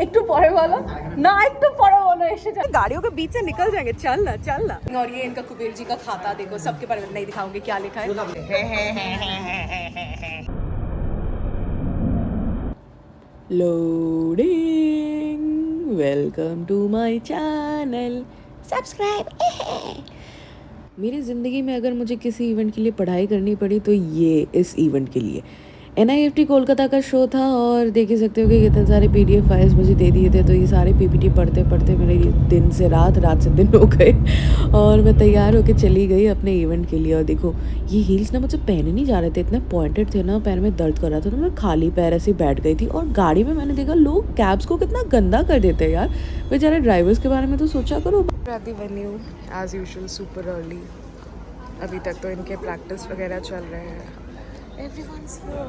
একটু পরে বলো না, একটু পরে বলো এসে जा। गाड़ियों के बीच से निकल जाएंगे, चल ना। और ये इनका कुबेर जी का खाता देखो, सबके बारे में नहीं दिखाऊंगी क्या लिखा है। Loading, welcome to my channel, subscribe. मेरी ज़िंदगी में अगर मुझे किसी इवेंट के लिए पढ़ाई करनी पड़ी तो ये इस इवेंट के लिए। NIFT कोलकाता का शो था और देख ही सकते हो कि कितने सारे PDF फाइल्स मुझे दे दिए थे, तो ये सारे PPT पढ़ते पढ़ते मेरे दिन से रात, रात से दिन हो गए और मैं तैयार होकर चली गई अपने इवेंट के लिए। और देखो ये हील्स ना मुझसे पहने नहीं जा रहे थे, इतने पॉइंटेड थे ना, पैर में दर्द कर रहा था, तो मैं खाली पैर ऐसे ही बैठ गई थी। और गाड़ी में मैंने देखा लोग कैब्स को कितना गंदा कर देते हैं यार, बेचारे ड्राइवर्स के बारे में तो सोचा करो। Venue as usual super early, अभी तक तो इनके प्रैक्टिस वगैरह चल रहे हैं। Everyone's here.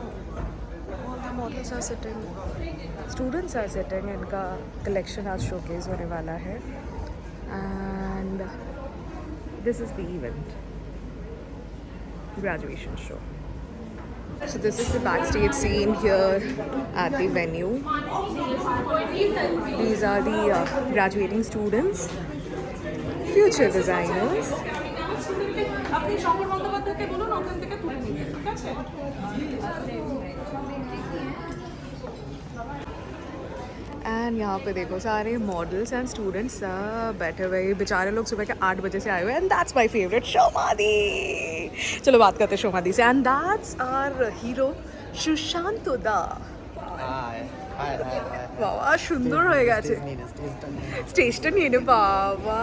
All the models are sitting. Students are sitting. इनका collection आज showcase होने वाला है. And this is the event. Graduation show. So this is the backstage scene here at the venue. These are the graduating students, future designers. আপনি শঙ্কর বন্দ্যোপাধ্যায়কে বলুন ওখান থেকে তুলে নিতে, ঠিক আছে? एंड यहाँ पे देखो सारे मॉडल्स एंड स्टूडेंट्स सब बैठे हुए, बेचारे लोग सुबह के 8 बजे से आए हुए हैं। And that's my favourite Shomadi. चलो बात करते हैं शोमादी से। And that's our hero Sushanta da. বাবা সুন্দর হয়ে গেছে, स्टेजটা নিয়ে নে बाबा।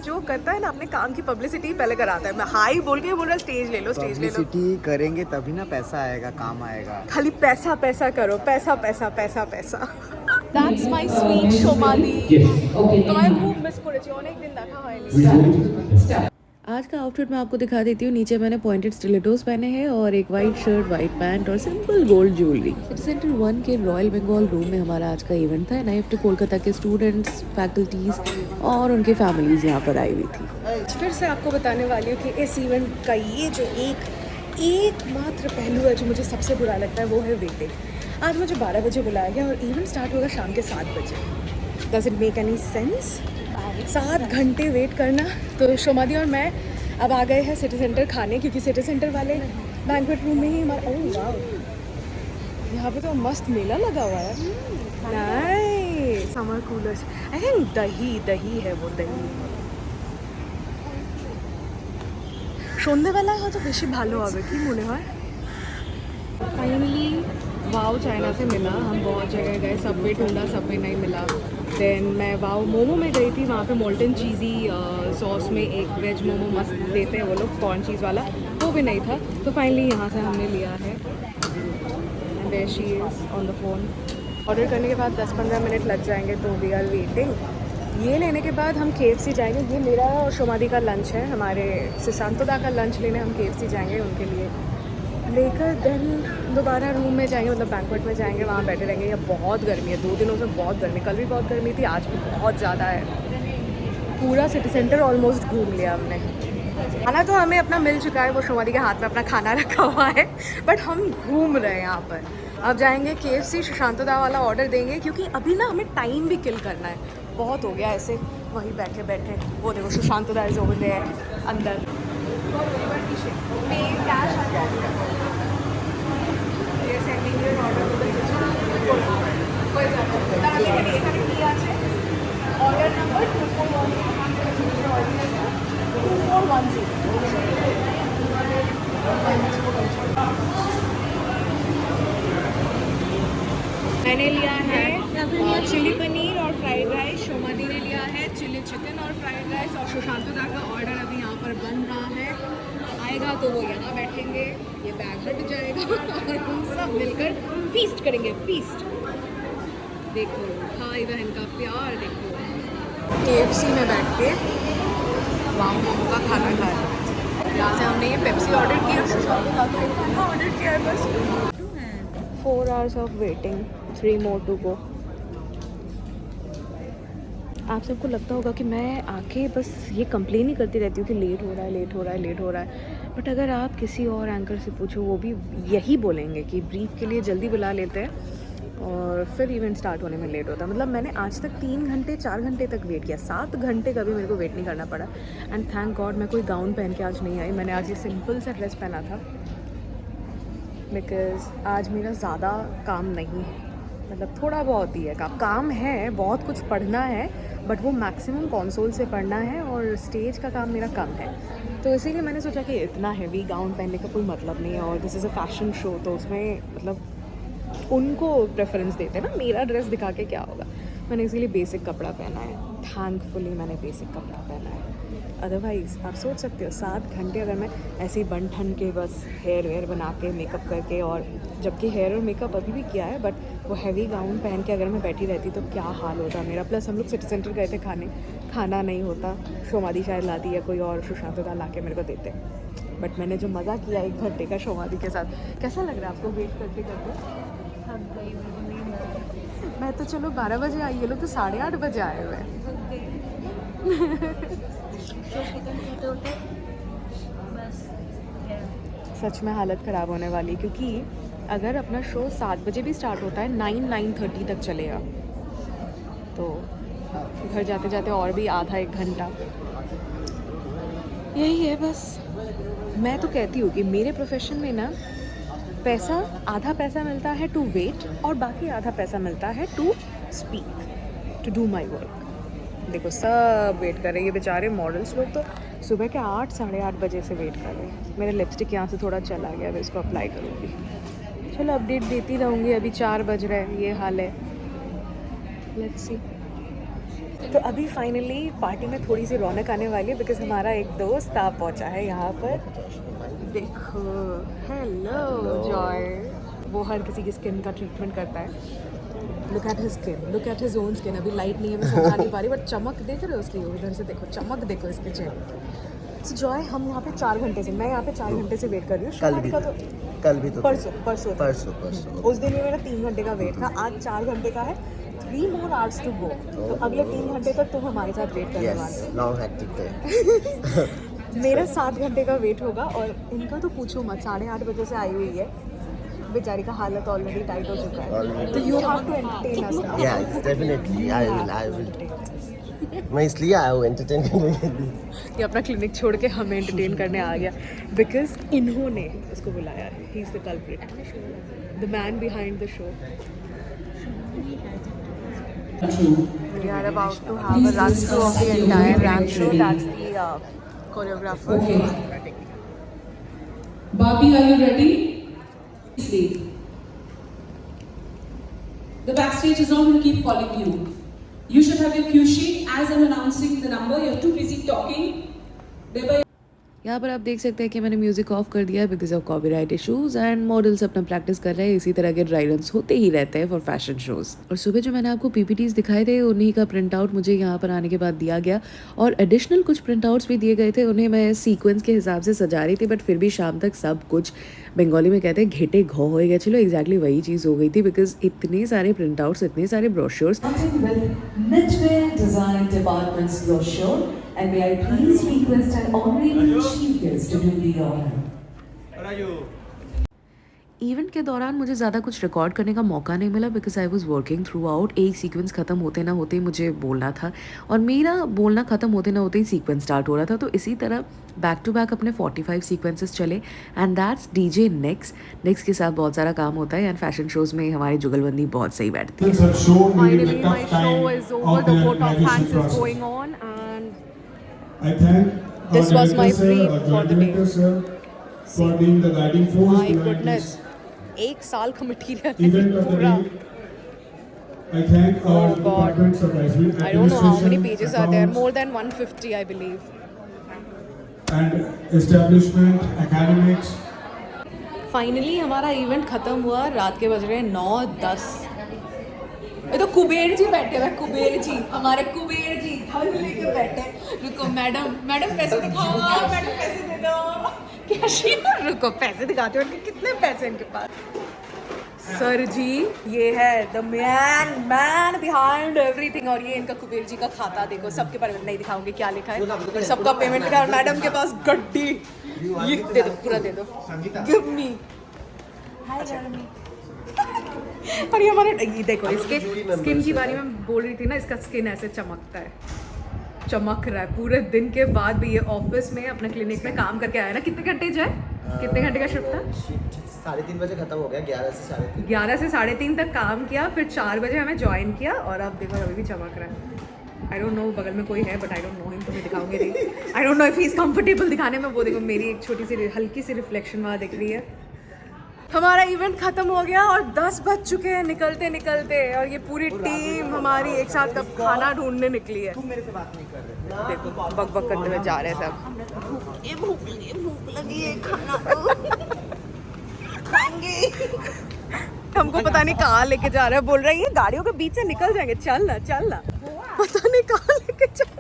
जो करता है ना अपने काम की पब्लिसिटी पहले कराता है। मैं हाई बोल के बोल रहा स्टेज ले लो, स्टेज ले लो। पब्लिसिटी करेंगे तभी ना पैसा आएगा, काम आएगा। खाली पैसा पैसा करो, पैसा पैसा पैसा पैसा। That's my sweet शोमादी। তোমায় খুব মিস করেছি, অনেক দিন দেখা হয়নি। आज का आउटफिट मैं आपको दिखा देती हूँ। नीचे मैंने पॉइंटेड स्टिलेटोस पहने हैं और एक वाइट शर्ट, वाइट पैंट और simple gold jewellery. City centre 1 के रॉयल बंगाल रूम में हमारा आज का इवेंट था। NIFT कोलकाता के स्टूडेंट्स, फैकल्टीज़ और उनके फैमिलीज़ यहाँ पर आई हुई थी। फिर से आपको बताने वाली हूँ कि इस इवेंट का ये जो एकमात्र पहलू है जो मुझे सबसे बुरा लगता है वो है वेटिंग। आज मुझे 12 बजे बुलाया गया और इवेंट स्टार्ट होगा शाम के 7 बजे। Does it make any sense? 7 घंटे वेट करना। तो शोमादी और मैं अब आ गए हैं सिटी सेंटर खाने, क्योंकि सिटी सेंटर वाले बैंक्वेट रूम में ही हमारा वाह, यहाँ पे तो मस्त मेला लगा हुआ है। Nice summer coolers. I think दही है वो दही। সন্ধ্যেবেলায় হয়তো বেশি ভালো হবে, কি মনে হয়? फाइनली वाओ चाइना से मिला। हम बहुत जगह गए, सबवे ढूंढा, सबवे नहीं मिला। देन मैं वाओ मोमो में गई थी, वहाँ पे मोल्टन चीज़ी सॉस में एक वेज मोमो मस्त देते हैं वो लोग, कॉर्न चीज़ वाला, वो भी नहीं था। तो फाइनली यहाँ से हमने लिया है। And there she is on the phone. Order करने के बाद 10-15 मिनट लग जाएंगे, तो वी आर वेटिंग। ये लेने के बाद हम KFC जाएंगे। ये मेरा और शोमादी का लंच है, हमारे सुशांतो दा का लंच लेने हम KFC जाएंगे उनके लिए लेकर। देन दोबारा रूम में जाएंगे, मतलब बैंक्वेट में जाएंगे, वहाँ बैठे रहेंगे। या बहुत गर्मी है, 2 दिनों से बहुत गर्मी, कल भी बहुत गर्मी थी, आज भी बहुत ज़्यादा है। पूरा सिटी सेंटर ऑलमोस्ट घूम लिया हमने। खाना तो हमें अपना मिल चुका है, वो शोमादी के हाथ में अपना खाना रखा हुआ है, बट हम घूम रहे हैं यहाँ पर। अब जाएंगे KFC, सुशांतो दा वाला ऑर्डर देंगे, क्योंकि अभी ना हमें टाइम भी किल करना है। बहुत हो गया ऐसे वहीं बैठे बैठे। वो देखो सुशांतो दा इज ओवर देयर अंदर। Order number 2410। मैंने लिया है चिली पनीर और फ्राइड राइस, शोमादी ने लिया है चिली चिकन और फ्राइड राइस, और सुशांतो दा का ऑर्डर अभी यहाँ पर बन रहा है। आएगा तो वो यहाँ बैठेंगे, ये बैग हट जाएगा और हम सब मिलकर फीस्ट करेंगे। फीस्ट देखो भाई बहन का प्यार, देखो KFC में बैठ के वाओ मोमो का खाना खाया। यहाँ से हमने ये पेप्सी ऑर्डर किया, सुशांतो दा का ऑर्डर किया है। बस 4 hours of waiting, 3 more to go। आप सबको लगता होगा कि मैं आके बस ये कंप्लेन ही करती रहती हूँ कि लेट हो रहा है, लेट हो रहा है, लेट हो रहा है। बट अगर आप किसी और एंकर से पूछो, वो भी यही बोलेंगे कि ब्रीफ के लिए जल्दी बुला लेते हैं और फिर इवेंट स्टार्ट होने में लेट होता। मतलब मैंने आज तक 3 घंटे 4 घंटे तक वेट किया, 7 घंटे का भी मेरे को वेट नहीं करना पड़ा। एंड थैंक गॉड मैं कोई गाउन पहन के आज नहीं आई, मैंने आज ये सिंपल सा ड्रेस पहना था बिकॉज़ आज मेरा ज़्यादा काम नहीं है। मतलब थोड़ा बहुत ही है काम है, बहुत कुछ पढ़ना है बट वो मैक्सिमम कंसोल से पढ़ना है और स्टेज का काम मेरा कम है। तो इसीलिए मैंने सोचा कि इतना हैवी गाउन पहनने का कोई मतलब नहीं है, और this is a fashion show तो उसमें मतलब उनको प्रेफरेंस देते हैं ना, मेरा ड्रेस दिखा के क्या होगा। मैंने इसीलिए बेसिक कपड़ा पहना है, थैंकफुली मैंने बेसिक कपड़ा पहना है। अदरवाइज़ आप सोच सकते हो 7 घंटे अगर मैं ऐसे ही बन ठन के बस हेयर वेयर बना के मेकअप करके, और जबकि हेयर और मेकअप अभी भी किया है बट वो हैवी गाउन पहन के अगर मैं बैठी रहती तो क्या हाल होता मेरा। प्लस हम लोग सिटी सेंटर गए थे खाना नहीं होता, शोमादी शायद लाती या कोई और सुशांत दा ला के मेरे को देते। बट मैंने जो मज़ा किया 1 घंटे का शोमादी के साथ, कैसा लग रहा है आपको वेट करते करते? मैं तो चलो 12 बजे आई, ये लोग तो 8:30 बजे आए हुए हैं। सच में हालत ख़राब होने वाली, क्योंकि अगर अपना शो 7 बजे भी स्टार्ट होता है 9-9:30 तक चलेगा, तो घर जाते जाते और भी आधा 1 घंटा यही है बस। मैं तो कहती हूँ कि मेरे प्रोफेशन में ना आधा पैसा मिलता है टू वेट और बाकी आधा पैसा मिलता है to speak, to do my work. देखो सब वेट कर रहे हैं, ये बेचारे मॉडल्स लोग तो सुबह के 8-8:30 बजे से वेट कर रहे हैं। मेरा लिपस्टिक यहाँ से थोड़ा चला गया, मैं इसको अप्लाई करूँगी। चलो अपडेट देती रहूँगी। अभी 4 बज रहे हैं, ये हाल है, लेट्स सी। तो अभी फाइनली पार्टी में थोड़ी सी रौनक आने वाली है बिकॉज हमारा एक दोस्त आ पहुँचा है यहाँ पर। देखो, हेलो जॉय, वो हर किसी की स्किन का ट्रीटमेंट करता है। Look at his skin, look at his own skin. अभी लाइट नहीं है, मैं समझा नहीं पा रही बट चमक देख रहे हो उसकी, उधर से देखो चमक, देखो इसके चेहरे की। सो जॉय, हम यहाँ पे 4 घंटे से, मैं यहाँ पे 4 घंटे से वेट कर रही हूँ। कल भी तो परसों उस दिन ये मेरा 3 घंटे का वेट था, आज 4 घंटे का है। 3 more hours to go। तो अगले 3 घंटे तक तुम हमारे साथ वेट करने वाले हो। Long hectic day. मेरा 7 घंटे का वेट होगा और इनका तो पूछो मत, 8:30 बजे से आई हुई है, बेचारी का हालत ऑलरेडी टाइट हो चुका है। तो you have to entertain us now. Yes definitely I will. मैं इसलिए आया हूँ एंटरटेन करने के लिए। ये अपना क्लिनिक छोड़ के हमें एंटरटेन करने आ गया बिकॉज इन्होंने उसको बुलाया है। He is the culprit, the man behind the show. We are about to have a run through of the entire ramp show. That's the choreographer. Okay. Bobby, are you ready? Please leave. The backstage is not going to keep calling you. You should have your cue sheet. As I'm announcing the number, you're too busy talking. Thereby यहाँ पर आप देख सकते हैं कि मैंने music of कर दिया because of copyright issues and models अपना प्रैक्टिस कर रहे हैं। इसी तरह के ड्राई रन्स होते ही रहते हैं फॉर फैशन शोज़। और सुबह जो मैंने आपको पीपीटीज़ दिखाए थे उन्हीं का प्रिंट आउट मुझे यहाँ पर आने के बाद दिया गया, और एडिशनल कुछ प्रिंट आउट्स भी दिए गए थे। उन्हें मैं सीक्वेंस के हिसाब से सजा रही थी बट फिर भी शाम तक सब कुछ, बंगाली में कहते हैं घेटे घो हो गया। चलो एग्जैक्टली वही चीज़ हो गई थी बिकॉज इतने सारे प्रिंट आउट्स, इतने सारे brochures. And may I please request an honorary chief guest to do the honor. Event के दौरान मुझे ज़्यादा कुछ रिकॉर्ड करने का मौका नहीं मिला because I was working through out. एक सीक्वेंस ख़त्म होते ना होते ही मुझे बोलना था, और मेरा बोलना ख़त्म होते ना होते ही सीक्वेंस स्टार्ट हो रहा था। तो इसी तरह बैक टू बैक अपने 45 सीक्वेंसेस चले एंड दैट्स डीजे नेक्स्ट के साथ बहुत सारा काम होता है एंड फैशन शोज़ में हमारी जुगलबंदी बहुत सही बैठती है। Finally my show is over, the vote of thanks is going on and this was my brief for the day. For being the guiding force My behind goodness, this 1 साल का material event of the पूरा। day. I thank our Oh God, departments of I don't know how many administration, pages are there, accounts, more than 150 I believe. and establishment, academics. Finally हमारा event खत्म हुआ, रात के बज रहे हैं 9:10। ये तो कुबेर जी बैठे हुए, कुबेर जी, हमारे कुबेर जी धन लेके बैठे। रुको मैडम पैसे दिखाओ, मैडम पैसे दे दो। कैशियर, रुको पैसे दिखाते हो, कितने पैसे इनके पास। सर जी, ये है द मैन बिहाइंड एवरीथिंग, और ये इनका कुबेर जी का खाता देखो। सबके बारे में नहीं दिखाऊंगे क्या लिखा है, सबका पेमेंट दिखा। मैडम के पास गड्डी, ये दे दो, पूरा दे दो, गिव मी। हाय और ये हमारे ये देखो इसके स्किन के बारे में बोल रही थी ना, इसका स्किन ऐसे चमकता है, चमक रहा है पूरे दिन के बाद भी। ये ऑफिस में अपने क्लिनिक में काम करके आया ना। कितने घंटे जाए, कितने घंटे का शिफ्ट था? 3:30 बजे खत्म हो गया, 11 से 3:30। 11 से 3:30 तक काम किया, फिर 4 बजे हमें ज्वाइन किया और अब देखो अभी भी चमक रहा है। आई डोंट नो बगल में कोई है but I don't know him, तो मैं दिखाऊंगी नहीं। I don't know if he is comfortable दिखाने में। वो देखो मेरी एक छोटी सी हल्की सी रिफ्लेक्शन वहाँ दिख रही है। हमारा इवेंट खत्म हो गया और 10 बज चुके हैं निकलते निकलते, और ये पूरी टीम हमारी एक साथ अब खाना ढूंढने निकली है। देखो बक बक करते हुए जा रहे थे सब। ये भूख लगी है, खाना दो खाएंगे। हमको पता नहीं कहाँ लेके जा रहा है, बोल रहा है ये गाड़ियों के बीच से निकल जाएंगे, चल ना चल ना, पता नहीं कहाँ लेके चल।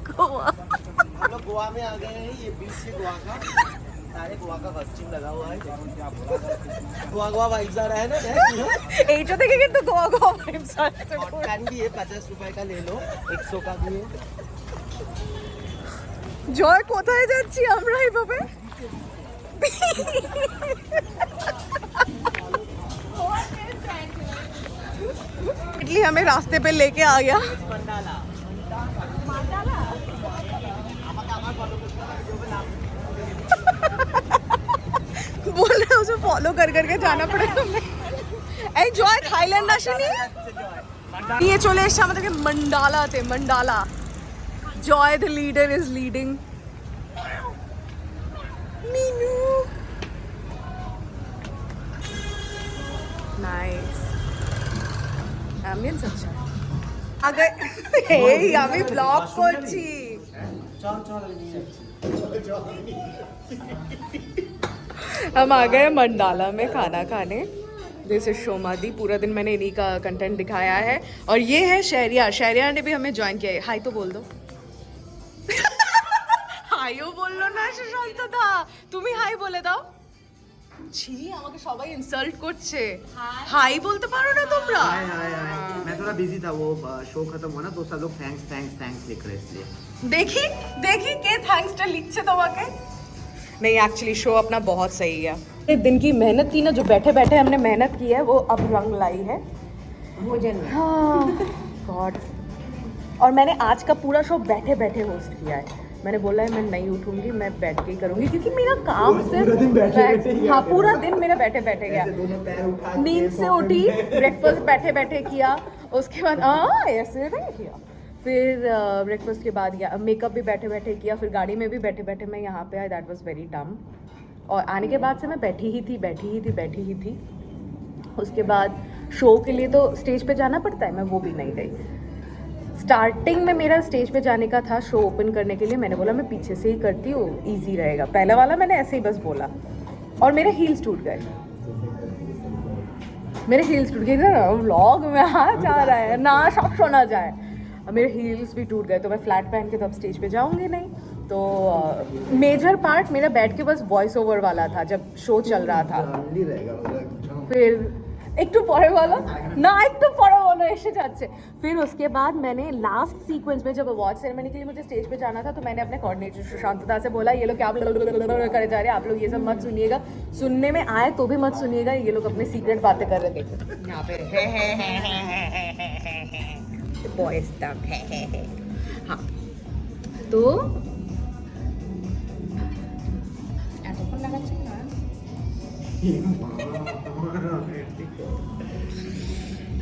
गोवा हम लोग गोवा में आ गए हैं। ये बीच से गोवा का सारे गोवा का कॉस्ट्यूम लगा हुआ है। गोवा वाइब्स आ रहा है ना। এই যে দেখে কিন্তু গোয়া গোয়া ভাইবস আসছে। हॉट पैन भी है, 50 रुपए का ले लो, 100 का भी है। জয় কোথায় যাচ্ছি আমরা এইভাবে? इटली हमें रास्ते पे लेके आ गया। बोल रहे उसे फॉलो कर करके जाना पड़ेगा। এই জয় থাইল্যান্ড আসেনি, নিয়ে চলে এসছে আমাদেরকে মন্ডালাতে। Mandala Joy the leader is leading. Menu nice, ambience আচ্ছা। আগে এই আমি ব্লগ করছি। हम आ गए मंडाला में खाना खाने। This is Shomadi. पूरा दिन मैंने इन्हीं का कंटेंट दिखाया है। और ये है शहरिया। शहरिया ने भी हमें ज्वाइन किया है। हाई तो बोल दो। হাইও বললো না সুশান্ত দা, তুমি হাই বলে দাও। ছি আমাকে সবাই ইনসাল্ট করছে, হাই বলতে পারো না তোমরা? हाय हाय हाय, मैं थोड़ा बिजी था, वो शो खत्म हुआ ना तो सब लोग थैंक्स थैंक्स थैंक्स लिख रहे इसलिए। देखी देखी के थैंक्सটা লিখছে তোমাকে। नहीं एक्चुअली शो अपना बहुत सही है। एक दिन की मेहनत थी ना, जो बैठे बैठे हमने मेहनत की है वो अब रंग लाई है। गॉड। और मैंने आज का पूरा शो बैठे बैठे होस्ट किया है। मैंने बोला है मैं नहीं उठूंगी, मैं बैठ के ही करूंगी, क्योंकि मेरा काम सिर्फ हाँ पूरा दिन मेरा बैठे बैठे गया। नींद से उठी, ब्रेकफास्ट बैठे बैठे किया, उसके बाद ऐसे नहीं किया, फिर ब्रेकफास्ट के बाद या मेकअप भी बैठे बैठे किया, फिर गाड़ी में भी बैठे बैठे मैं यहाँ पे आई। दैट वाज वेरी डम। और आने के बाद से मैं बैठी ही थी। उसके बाद शो के लिए तो स्टेज पे जाना पड़ता है, मैं वो भी नहीं गई। स्टार्टिंग में मेरा स्टेज पे जाने का था शो ओपन करने के लिए। मैंने बोला मैं पीछे से ही करती हूँ, ईजी रहेगा। पहला वाला मैंने ऐसे ही बस बोला और मेरे हील्स टूट गए। ना व्लॉग में आ जा रहा है ना, सब सुना जाए। मेरे हील्स भी टूट गए, तो मैं फ्लैट पहन के तो अब स्टेज पे जाऊंगी नहीं। तो मेजर पार्ट मेरा बैठ के बस वॉइस ओवर वाला था जब शो चल रहा था। फिर একটু পরে বলো না, একটু পরে বলো এসে যাচ্ছে। फिर उसके बाद मैंने लास्ट सीक्वेंस में जब अवार्ड सेरेमनी के लिए मुझे स्टेज पे जाना था, तो मैंने अपने कोऑर्डिनेटर सुशांत दा से बोला ये लोग क्या करे जा रहे हैं, आप लोग ये सब मत सुनिएगा, सुनने में आए तो भी मत सुनिएगा, ये लोग अपने सीक्रेट बातें कर रहे थे यहाँ पे। बॉयज तक हाँ तो এতক্ষণ লাগাচ্ছে না।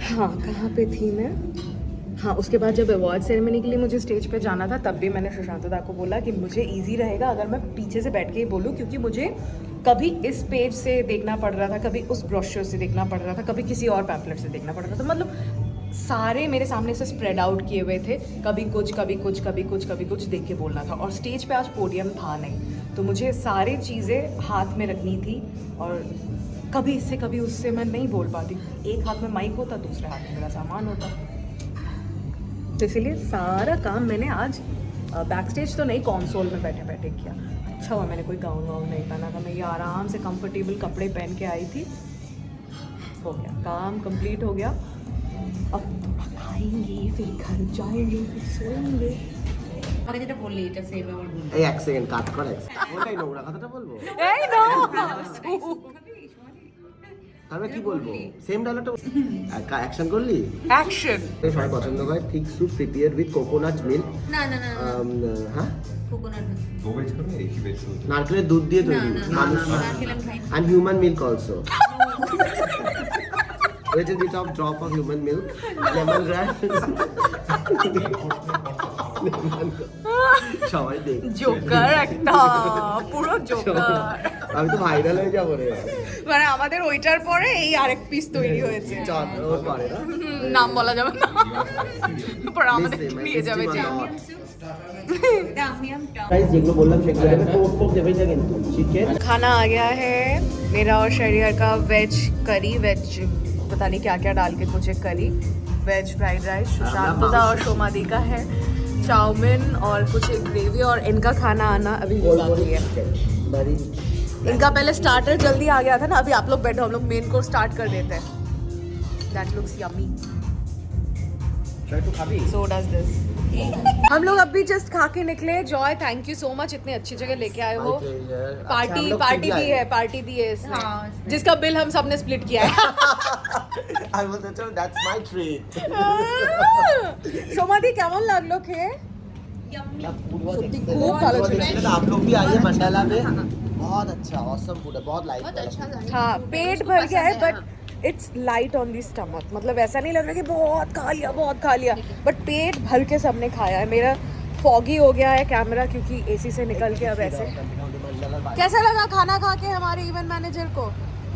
हाँ कहाँ पे थी मैं? हाँ उसके बाद जब अवार्ड सेरेमनी के लिए मुझे स्टेज पे जाना था, तब भी मैंने सुशांत दा को बोला कि मुझे इजी रहेगा अगर मैं पीछे से बैठ के ही बोलूँ, क्योंकि मुझे कभी इस पेज से देखना पड़ रहा था, कभी उस ब्रोशर से देखना पड़ रहा था, कभी किसी और पैम्फलेट से देखना पड़ रहा था। मतलब सारे मेरे सामने से स्प्रेड आउट किए हुए थे, कभी कुछ देख के बोलना था। और स्टेज पे आज पोडियम था नहीं, तो मुझे सारी चीज़ें हाथ में रखनी थी और कभी इससे कभी उससे मैं नहीं बोल पाती। एक हाथ में माइक होता, दूसरे हाथ में मेरा सामान होता, तो इसीलिए सारा काम मैंने आज बैक स्टेज तो नहीं, कंसोल में बैठे बैठे किया। अच्छा हुआ मैंने कोई गाउन वाउन नहीं पहना था, मैं ये आराम से कंफर्टेबल कपड़े पहन के आई थी। हो गया काम, कंप्लीट हो गया। अब थोड़ा खाएंगे, फिर घर जाएंगे, फिर सोएंगे। এই এক সেকেন্ড কাট কর, ওটাই নোংরা কথাটা বলবো। এই নো আমি কি বলবো সেম ডায়লগটা অ্যাকশন করলি অ্যাকশন সবাই পছন্দ করে thick soup prepared with coconut milk না না না হ্যাঁ কোকোনাট নারকেলের দুধ দিয়ে তৈরি মানুষ নারকেল আমি খাই না। and human milk also little bit of drop of human milk lemongrass সবাই দেখ জোকার একটা পুরো জোকার আমি তো ভাইরাল হয়ে যাবো রে মানে আমাদের ওইটার পরে এই আরেক পিস তৈরি হয়েছে চল ও পারে না নাম বলা যাবে না পরে আমাদের নিয়ে যাবে যে গাইস যেগুলো বললাম সেগুলো দেবে পোক দেবেই না কিন্তু চিকেন खाना आ गया है मेरा और शहरियार का वेज करी वेज पता नहीं क्या क्या डाल के कुछ एक करी वेज फ्राइड राइस शांतदा और शोमादी का है चाउमीन और कुछ एक ग्रेवी और इनका खाना आना अभी भी बाकी है इनका पहले स्टार्टर जल्दी आ गया था ना अभी आप लोग बैठो हम लोग मेन कोर्स स्टार्ट कर देते हैं that looks yummy so does this हम लोग अभी जस्ट खा के निकले Joy thank you so much इतनी अच्छी जगह लेके आए हो पार्टी दी है इसने जिसका बिल हम सबने स्प्लिट किया है I was told that's my treat সোমাদি কেমন লাগলো খেয়ে खूब ভালো ছিল आप लोग भी आइए मंडाला में बहुत अच्छा ऑसम फूड है बहुत लाइट हाँ पेट भर गया है but its light on the stomach मतलब ऐसा नहीं लग रहा कि बहुत खा लिया बट पेट भर के सबने खाया है मेरा फॉगी हो गया है कैमरा क्योंकि एसी से निकल के अब ऐसे कैसा लगा खाना खा के हमारे इवेंट मैनेजर को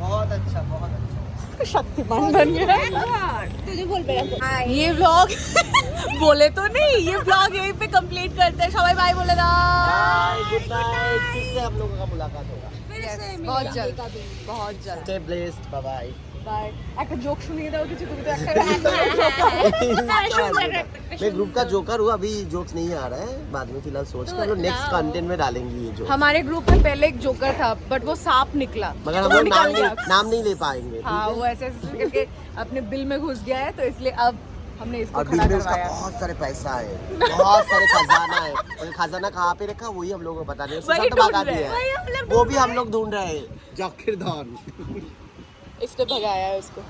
बहुत अच्छा शक्तिमान बन गया ये व्लॉग बोले तो नहीं ये व्लॉग यहीं पे कंप्लीट करते हैं सबाई बाय बोले ना बाय गुड नाइट फिर से हम लोगों का मुलाकात होगा बहुत जल्द stay blessed bye bye bye একটা জোক শুনিয়ে দাও কিছু তুমি তো একটা मैं ग्रुप का जोकर हूँ अभी जोक्स नहीं आ रहा है बाद में फिलहाल सोच के हम लोग नेक्स्ट कंटेंट में डालेंगे ये जोक हमारे ग्रुप में पहले एक जोकर था बट वो सांप निकला मगर हम वो लोग निकल गया। नाम नहीं ले पाएंगे हाँ वो ऐसे करके अपने बिल में घुस गया है तो इसलिए अब हमने इसको और खड़ा बिल में उसका करवाया बहुत सारे पैसा है बहुत सारे खजाना है और खजाना कहाँ पे रखा वही हम लोगों को बता रहे हैं वही तो ढूंढ भगा रहे दिया हैं। है वो भी हम लोग ढूंढ रहे हैं जाकिर धन इसने भगाया है उसको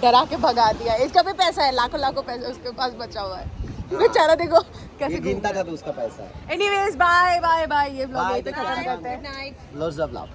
डरा के भगा दिया इसका भी पैसा है लाखों पैसा उसके पास बचा हुआ है बेचारा देखो कैसे ये गिनता था तो उसका पैसा है एनीवेज बाय बाय बाय ये व्लॉग यहीं पे खत्म करते हैं लव्स ऑफ लव